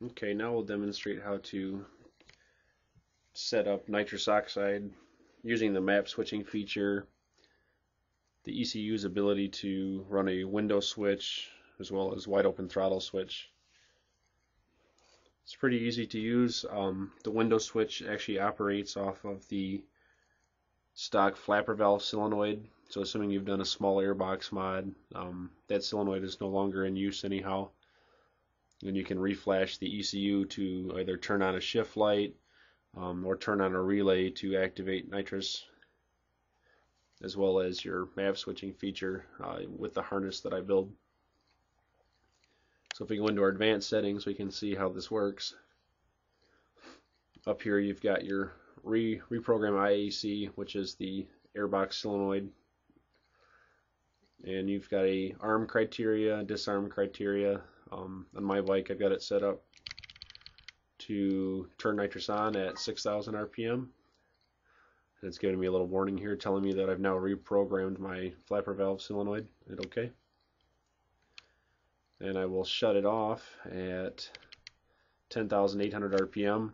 Okay, now we'll demonstrate how to set up nitrous oxide using the map switching feature, the ECU's ability to run a window switch, as well as wide open throttle switch. It's pretty easy to use. The window switch actually operates off of the stock flapper valve solenoid. So assuming you've done a small airbox mod, that solenoid is no longer in use anyhow. And you can reflash the ECU to either turn on a shift light or turn on a relay to activate nitrous, as well as your map switching feature with the harness that I build. So if we go into our advanced settings, we can see how this works. Up here you've got your reprogram IAC, which is the airbox solenoid, and you've got a arm criteria, disarm criteria. On my bike I've got it set up to turn nitrous on at 6,000 RPM. It's giving me a little warning here telling me that I've now reprogrammed my flapper valve solenoid. Hit OK. And I will shut it off at 10,800 RPM.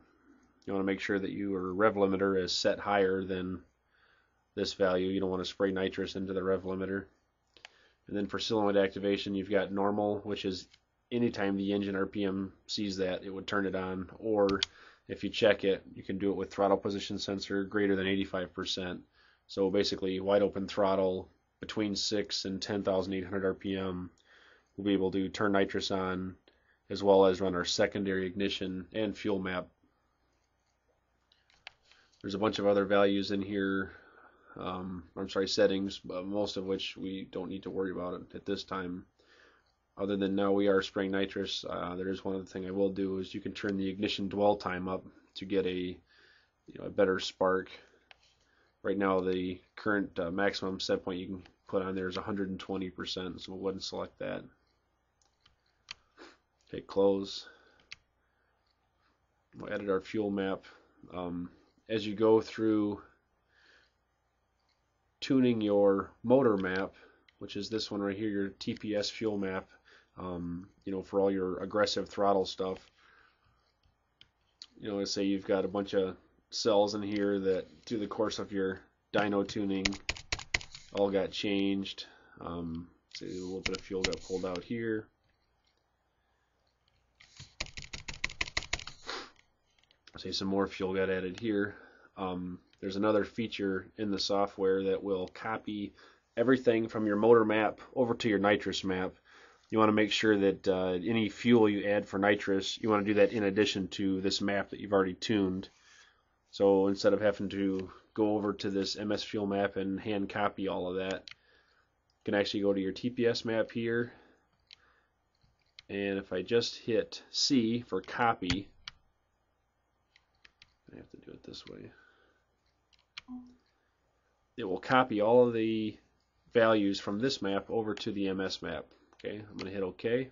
You want to make sure that your rev limiter is set higher than this value. You don't want to spray nitrous into the rev limiter. And then for solenoid activation, you've got normal, which is anytime the engine RPM sees that, it would turn it on. Or if you check it, you can do it with throttle position sensor greater than 85%. So basically, wide open throttle between 6 and 10,800 RPM, we'll be able to turn nitrous on, as well as run our secondary ignition and fuel map. There's a bunch of other values in here, settings, but most of which we don't need to worry about at this time. Other than now we are spraying nitrous, there is one other thing I will do is you can turn the ignition dwell time up to get a better spark. Right now the current maximum set point you can put on there is 120%, so we'll go ahead and select that. Hit close. We'll edit our fuel map. As you go through tuning your motor map, which is this one right here, your TPS fuel map, for all your aggressive throttle stuff. Let's say you've got a bunch of cells in here that through the course of your dyno tuning all got changed. See, a little bit of fuel got pulled out here. Say some more fuel got added here. There's another feature in the software that will copy everything from your motor map over to your nitrous map. You want to make sure that any fuel you add for nitrous, you want to do that in addition to this map that you've already tuned. So instead of having to go over to this MS fuel map and hand copy all of that, you can actually go to your TPS map here, and if I just hit C for copy, I have to do it this way. It will copy all of the values from this map over to the MS map. Okay, I'm going to hit OK.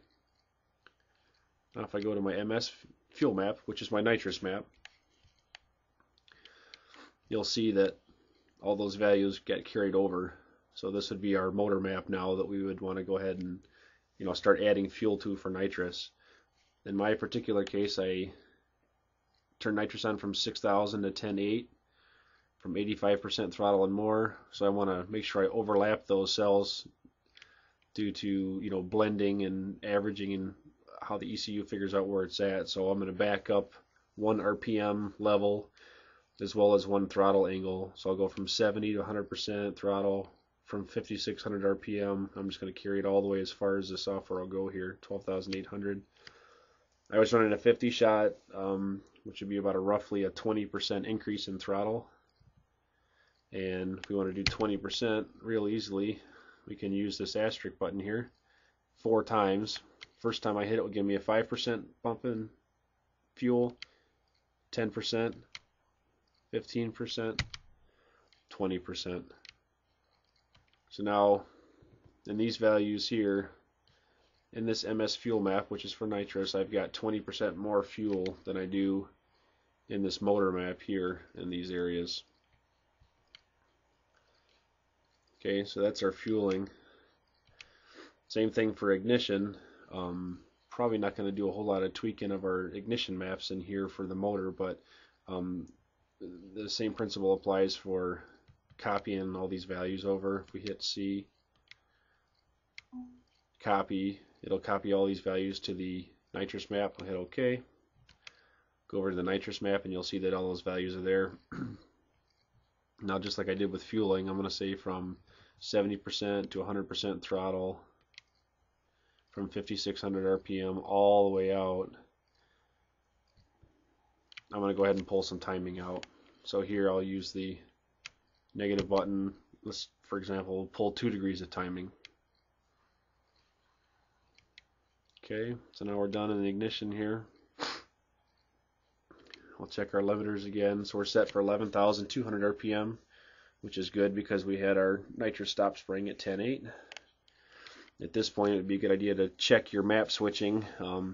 Now if I go to my MS fuel map, which is my nitrous map, you'll see that all those values get carried over. So this would be our motor map now that we would want to go ahead and start adding fuel to for nitrous. In my particular case, I turn nitrous on from 6,000 to 10.8 from 85% throttle and more. So I want to make sure I overlap those cells due to blending and averaging and how the ECU figures out where it's at. So I'm going to back up one RPM level as well as one throttle angle. So I'll go from 70 to 100% throttle from 5,600 RPM. I'm just going to carry it all the way as far as the software will go here, 12,800. I was running a 50 shot, which would be about roughly a 20% increase in throttle. And if we want to do 20% real easily, we can use this asterisk button here 4 times. First time I hit it will give me a 5% bump in fuel, 10%, 15%, 20%. So now in these values here, in this MS fuel map, which is for nitrous, I've got 20% more fuel than I do in this motor map here in these areas. Okay, so that's our fueling. Same thing for ignition. probably not going to do a whole lot of tweaking of our ignition maps in here for the motor, but um, the same principle applies for copying all these values over. If we hit C, copy, it'll copy all these values to the nitrous map. I'll hit OK. Go over to the nitrous map and you'll see that all those values are there. Now, just like I did with fueling, I'm going to say from 70% to 100% throttle, from 5600 RPM all the way out. I'm going to go ahead and pull some timing out. So here I'll use the negative button. Let's, for example, pull 2 degrees of timing. Okay, so now we're done in the ignition here. We'll check our limiters again. So we're set for 11,200 RPM, which is good because we had our nitrous stop spring at 10.8. At this point, it would be a good idea to check your map switching.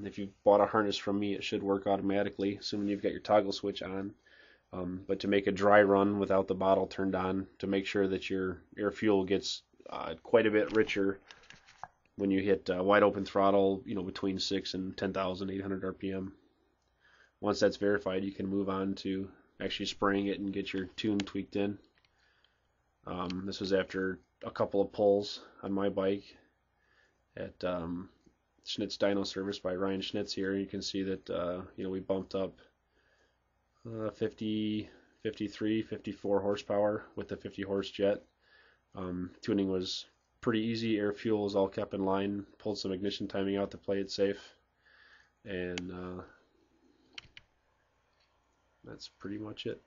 If you bought a harness from me, it should work automatically, assuming you've got your toggle switch on. But to make a dry run without the bottle turned on, to make sure that your air fuel gets quite a bit richer when you hit wide open throttle, between 6 and 10,800 RPM. Once that's verified, you can move on to actually spraying it and get your tune tweaked in. This was after a couple of pulls on my bike at Schnitz Dyno Service by Ryan Schnitz here. You can see that we bumped up 50, 53, 54 horsepower with the 50 horse jet. Tuning was pretty easy. Air fuel was all kept in line. Pulled some ignition timing out to play it safe, and that's pretty much it.